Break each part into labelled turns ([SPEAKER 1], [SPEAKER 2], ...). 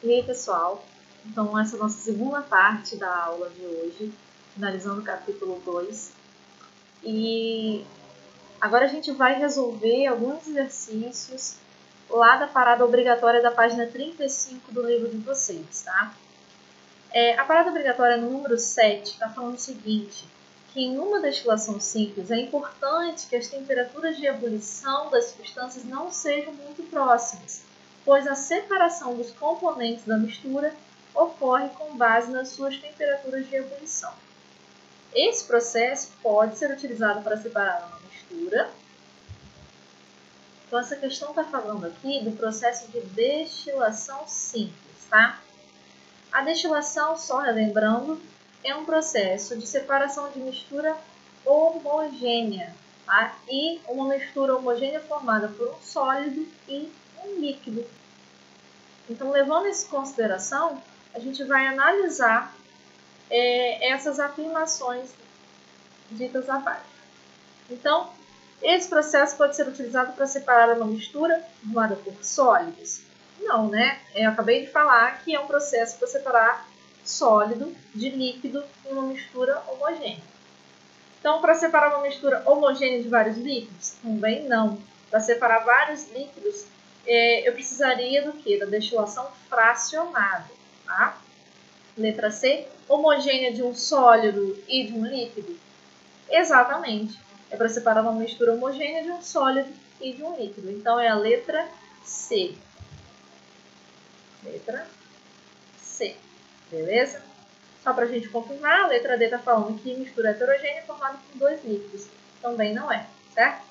[SPEAKER 1] E aí, pessoal? Então, essa é a nossa segunda parte da aula de hoje, finalizando o capítulo 2. E agora a gente vai resolver alguns exercícios lá da parada obrigatória da página 35 do livro de vocês, tá? A parada obrigatória no número 7 está falando o seguinte, que em uma destilação simples é importante que as temperaturas de ebulição das substâncias não sejam muito próximas, pois a separação dos componentes da mistura ocorre com base nas suas temperaturas de ebulição. Esse processo pode ser utilizado para separar uma mistura. Então, essa questão está falando aqui do processo de destilação simples, tá? A destilação, só relembrando, é um processo de separação de mistura homogênea, tá? E uma mistura homogênea formada por um sólido e um líquido. Então, levando isso em consideração, a gente vai analisar essas afirmações ditas abaixo. Então, esse processo pode ser utilizado para separar uma mistura formada por sólidos? Não, né? Eu acabei de falar que é um processo para separar sólido de líquido em uma mistura homogênea. Então, para separar uma mistura homogênea de vários líquidos? Também não. Para separar vários líquidos, eu precisaria do quê? Da destilação fracionada, tá? Letra C, homogênea de um sólido e de um líquido? Exatamente. É para separar uma mistura homogênea de um sólido e de um líquido. Então, é a letra C. Letra C. Beleza? Só para a gente confirmar, a letra D está falando que mistura heterogênea é formada por dois líquidos. Também não é, certo?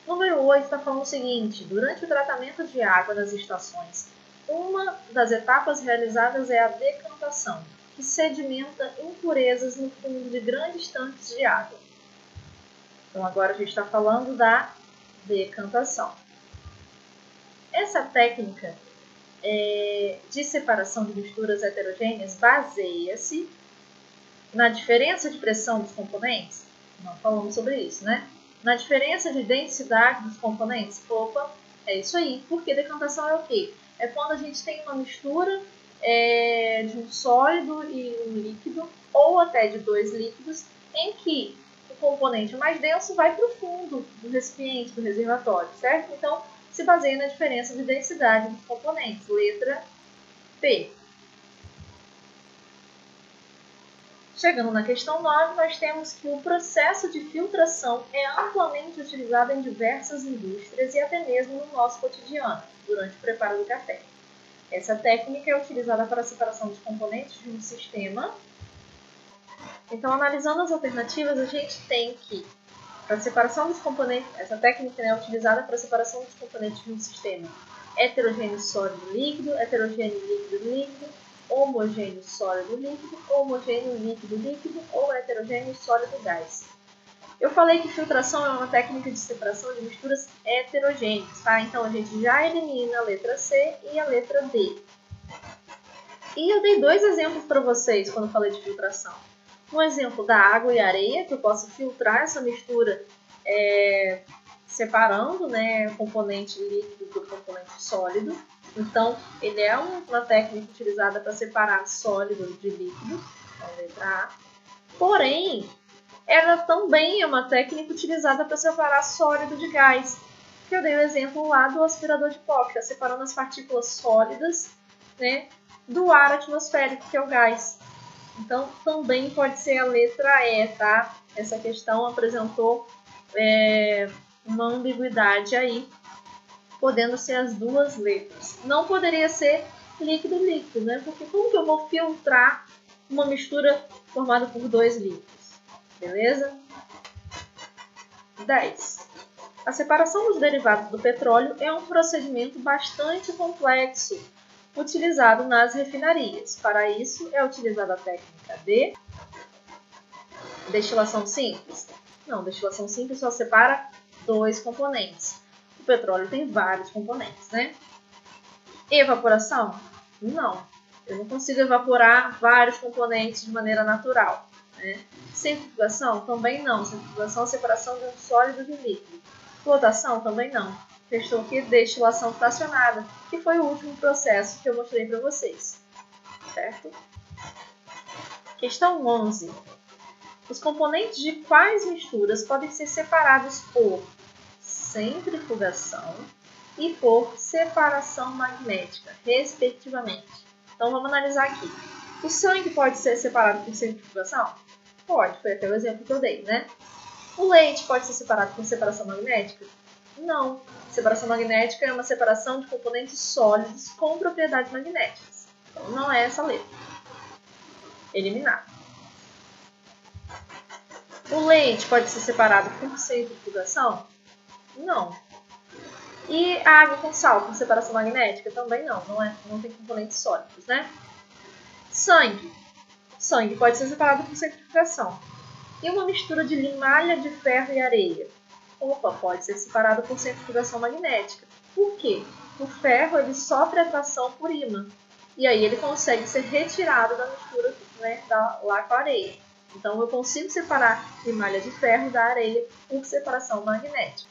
[SPEAKER 1] Número 8 está falando o seguinte, durante o tratamento de água nas estações, uma das etapas realizadas é a decantação, que sedimenta impurezas no fundo de grandes tanques de água. Então, agora a gente está falando da decantação. Essa técnica de separação de misturas heterogêneas baseia-se na diferença de pressão dos componentes? Não falamos sobre isso, né? Na diferença de densidade dos componentes? Opa, é isso aí. Porque decantação é o quê? É quando a gente tem uma mistura de um sólido e um líquido, ou até de dois líquidos, em que o componente mais denso vai para o fundo do recipiente, do reservatório, certo? Então, se baseia na diferença de densidade dos componentes. Letra P. Chegando na questão 9, nós temos que o processo de filtração é amplamente utilizado em diversas indústrias e até mesmo no nosso cotidiano, durante o preparo do café. Essa técnica é utilizada para a separação dos componentes de um sistema. Então, analisando as alternativas, a gente tem que, para a separação dos componentes, essa técnica é utilizada para a separação dos componentes de um sistema heterogêneo sólido líquido, heterogêneo líquido líquido, homogêneo sólido líquido, homogêneo líquido líquido ou heterogêneo sólido gás. Eu falei que filtração é uma técnica de separação de misturas heterogêneas, tá? Então a gente já elimina a letra C e a letra D. E eu dei dois exemplos para vocês quando falei de filtração. Um exemplo da água e areia, que eu posso filtrar essa mistura separando, né, o componente líquido do componente sólido. Então, ele é uma técnica utilizada para separar sólido de líquido, então, letra A. Porém, ela também é uma técnica utilizada para separar sólido de gás, que eu dei o exemplo lá do aspirador de pó, que está separando as partículas sólidas, né, do ar atmosférico, que é o gás. Então, também pode ser a letra E, tá? Essa questão apresentou uma ambiguidade aí, podendo ser as duas letras. Não poderia ser líquido-líquido, né? Porque como que eu vou filtrar uma mistura formada por dois líquidos? Beleza? 10. A separação dos derivados do petróleo é um procedimento bastante complexo, utilizado nas refinarias. Para isso, é utilizada a técnica de destilação simples. Não, destilação simples só separa dois componentes. O petróleo tem vários componentes, né? Evaporação? Não. Eu não consigo evaporar vários componentes de maneira natural, né? Centrifugação? Também não. Centrifugação é a separação de um sólido de um líquido. Flotação? Também não. restou aqui destilação fracionada, que foi o último processo que eu mostrei para vocês. Certo? Questão 11. Os componentes de quais misturas podem ser separados por centrifugação e por separação magnética, respectivamente? Então, vamos analisar aqui. O sangue pode ser separado por centrifugação? Pode, foi até o exemplo que eu dei, né? O leite pode ser separado por separação magnética? Não. Separação magnética é uma separação de componentes sólidos com propriedades magnéticas. Então, não é essa letra. Eliminado. O leite pode ser separado por centrifugação? Não. E a água com sal, com separação magnética? Também não. Não tem componentes sólidos, né? Sangue. Sangue pode ser separado por centrifugação. E uma mistura de limalha de ferro e areia? Opa, pode ser separado por centrifugação magnética. Por quê? O ferro ele sofre atração por ímã. E aí ele consegue ser retirado da mistura, né, lá com a areia. Então eu consigo separar limalha de ferro da areia por separação magnética.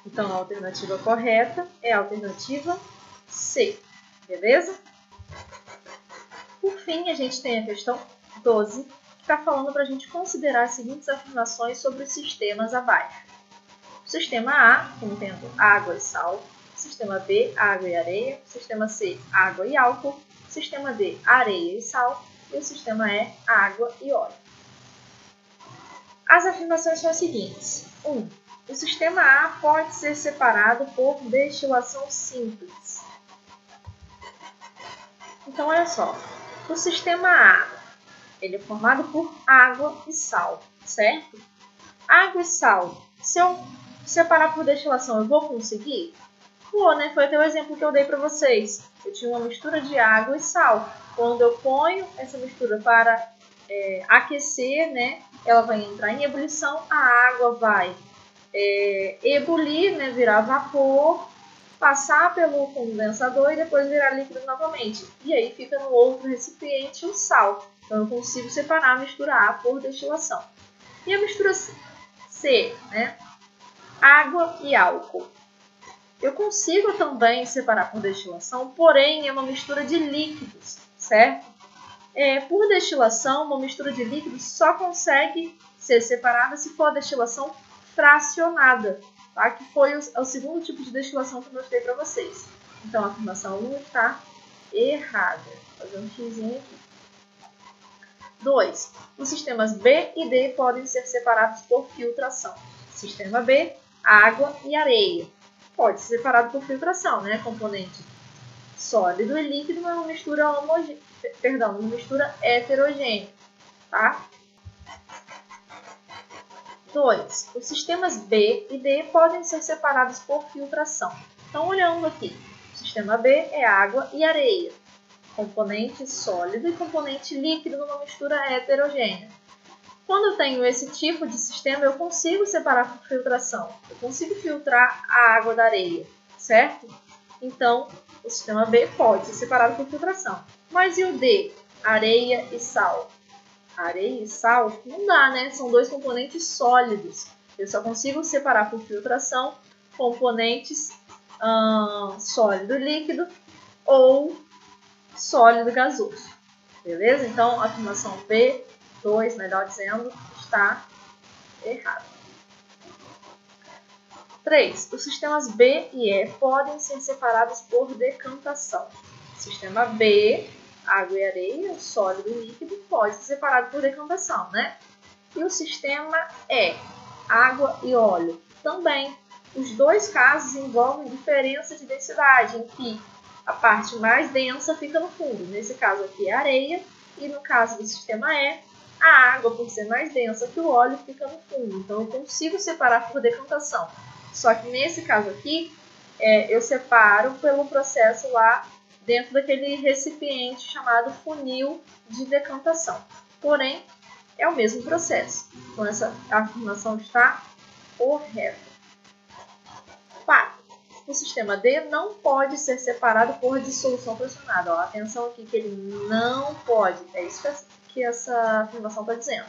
[SPEAKER 1] Então a alternativa correta é a alternativa C. Beleza? Por fim, a gente tem a questão 12, que está falando para a gente considerar as seguintes afirmações sobre os sistemas abaixo. O sistema A, contendo água e sal. Sistema B, água e areia. Sistema C, água e álcool. Sistema D, areia e sal. E o sistema E, água e óleo. As afirmações são as seguintes. 1. O sistema A pode ser separado por destilação simples. Então, olha só. O sistema A ele é formado por água e sal, certo? Água e sal. Se eu separar por destilação, eu vou conseguir? Vou, né? Foi até o exemplo que eu dei para vocês. Eu tinha uma mistura de água e sal. Quando eu ponho essa mistura para aquecer, né? Ela vai entrar em ebulição, a água vai ebulir, né? Virar vapor, passar pelo condensador e depois virar líquido novamente. E aí fica no outro recipiente o sal. Então eu consigo separar a mistura A por destilação. E a mistura C, né? Água e álcool. Eu consigo também separar por destilação, porém é uma mistura de líquidos, certo? Por destilação, uma mistura de líquidos só consegue ser separada se for a destilação fracionada, tá? Que foi o segundo tipo de destilação que eu mostrei para vocês. Então a afirmação 1 está errada. Vou fazer um xizinho aqui. 2. Os sistemas B e D podem ser separados por filtração. Sistema B, água e areia. Pode ser separado por filtração, né? Componente sólido e líquido é uma mistura uma mistura heterogênea, tá? 2. Os sistemas B e D podem ser separados por filtração. Então, olhando aqui, o sistema B é água e areia, componente sólido e componente líquido numa mistura heterogênea. Quando eu tenho esse tipo de sistema, eu consigo separar por filtração. Eu consigo filtrar a água da areia, certo? Então, o sistema B pode ser separado por filtração. Mas e o D? Areia e sal. Areia e sal não dá, né? São dois componentes sólidos. Eu só consigo separar por filtração componentes sólido e líquido ou sólido gasoso. Beleza? Então, a afirmação B2, melhor dizendo, está errada. 3. Os sistemas B e E podem ser separados por decantação. Sistema B, água e areia, sólido e líquido, pode ser separado por decantação, né? E o sistema E, água e óleo, também. Os dois casos envolvem diferença de densidade, em que a parte mais densa fica no fundo. Nesse caso aqui é a areia, e no caso do sistema E, a água, por ser mais densa que o óleo, fica no fundo. Então eu consigo separar por decantação. Só que nesse caso aqui, eu separo pelo processo lá dentro daquele recipiente chamado funil de decantação. Porém, é o mesmo processo. Então, essa afirmação está correta. 4. O sistema D não pode ser separado por dissolução fracionada. Ó, atenção aqui que ele não pode. É isso que essa afirmação está dizendo.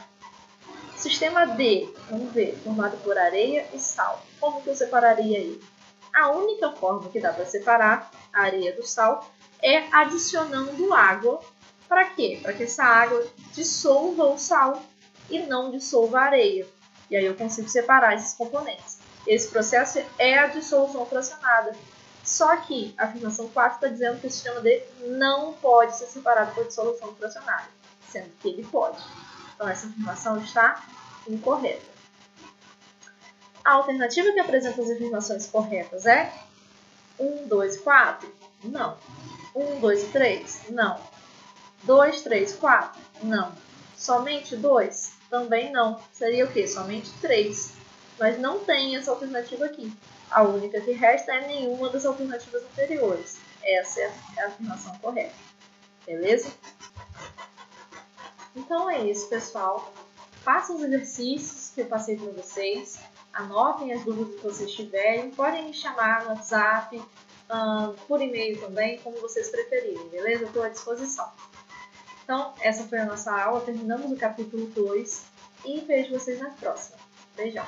[SPEAKER 1] Sistema D, vamos ver, formado por areia e sal. Como que eu separaria ele? A única forma que dá para separar a areia do sal é adicionando água. Para quê? Para que essa água dissolva o sal e não dissolva a areia. E aí eu consigo separar esses componentes. Esse processo é a dissolução fracionada. Só que a afirmação 4 está dizendo que o sistema D não pode ser separado por dissolução fracionada, sendo que ele pode. Então essa afirmação está incorreta. A alternativa que apresenta as afirmações corretas é 1, 2 e 4? Não. 1, 2 e 3? Não. 2, 3, 4? Não. Somente 2? Também não. Seria o quê? Somente 3. Mas não tem essa alternativa aqui. A única que resta é nenhuma das alternativas anteriores. Essa é a afirmação correta. Beleza? Então é isso, pessoal. Façam os exercícios que eu passei para vocês. Anotem as dúvidas que vocês tiverem. Podem me chamar no WhatsApp, por e-mail também, como vocês preferirem, beleza? Eu estou à disposição. Então, essa foi a nossa aula. Terminamos o capítulo 2 e vejo vocês na próxima. Beijão!